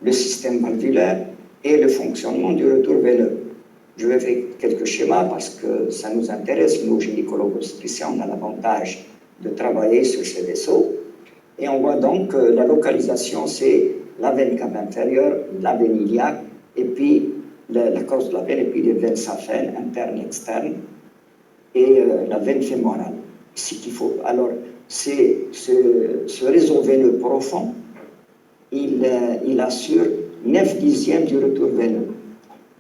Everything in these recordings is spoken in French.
le système valvulaire et le fonctionnement du retour veineux. Je vais faire quelques schémas parce que ça nous intéresse. Nous, gynécologues obstétriciens, on a l'avantage de travailler sur ces vaisseaux. Et on voit donc que la localisation, c'est la veine cave inférieure, la veine iliaque, et puis la cause de la veine, et puis les veines saphènes, internes et externes, et la veine fémorale. Ce qu'il faut. Alors, c'est ce réseau veineux profond, il assure 9/10 du retour veineux.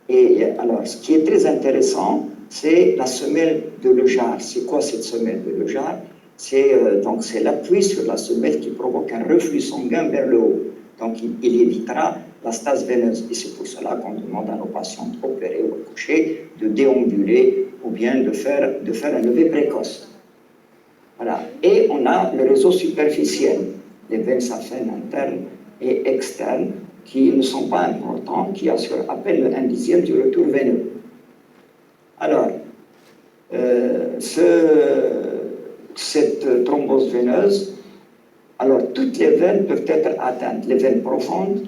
Et alors, ce qui est très intéressant, c'est la semelle de Lejar. C'est quoi cette semelle de Lejar? C'est l'appui sur la semelle qui provoque un reflux sanguin vers le haut. Donc, il évitera la stase veineuse. Et c'est pour cela qu'on demande à nos patients opérés ou accouchés de déambuler ou bien de faire un lever précoce. Voilà. Et on a le réseau superficiel, les veines saphènes internes et externes, qui ne sont pas importants, qui assurent à peine le 1/10 du retour veineux. Alors, cette thrombose veineuse, alors toutes les veines peuvent être atteintes, les veines profondes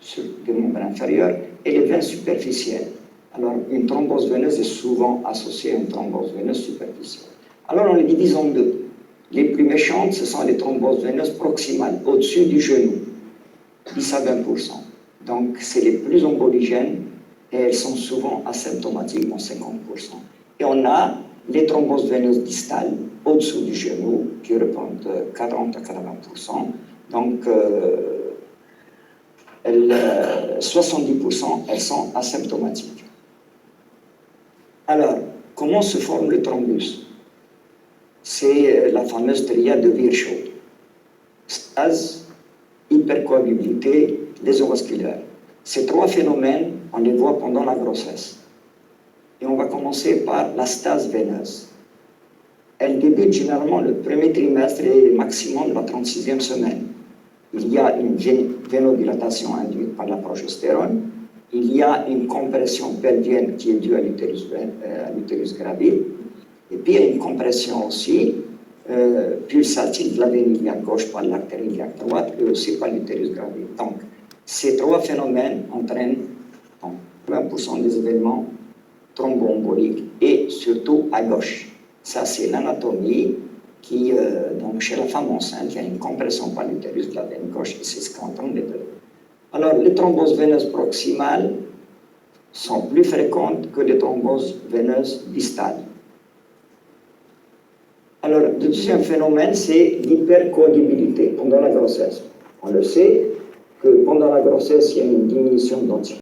sur les membres inférieurs et les veines superficielles. Alors, une thrombose veineuse est souvent associée à une thrombose veineuse superficielle. Alors, on les divise en deux. Les plus méchantes, ce sont les thromboses veineuses proximales, au-dessus du genou, 10 à 20%. Donc, c'est les plus emboligènes et elles sont souvent asymptomatiques, dans 50%. Et on a les thromboses veineuses distales, au-dessous du genou, qui représentent 40 à 80%. Donc, 70%, elles sont asymptomatiques. Alors, comment se forme le thrombus? C'est la fameuse triade de Virchow. Stase, hypercoagulabilité, lésion vasculaire. Ces trois phénomènes, on les voit pendant la grossesse. Et on va commencer par la stase veineuse. Elle débute généralement le premier trimestre et le maximum de la 36e semaine. Il y a une vénodilatation induite par la progestérone. Il y a une compression pelvienne qui est due à l'utérus gravide. Et puis il y a une compression aussi pulsative de la veine iliaque gauche par l'artère iliaque droite et aussi par l'utérus gravide. Donc, ces trois phénomènes entraînent 20% des événements thromboemboliques et surtout à gauche. Ça, c'est l'anatomie qui, donc chez la femme enceinte, il y a une compression par l'utérus de la veine gauche et c'est ce qu'on entend les deux. Alors, les thromboses veineuses proximales sont plus fréquentes que les thromboses veineuses distales. Alors, le deuxième phénomène, c'est l'hypercoagulabilité pendant la grossesse. On le sait que pendant la grossesse, il y a une diminution de densité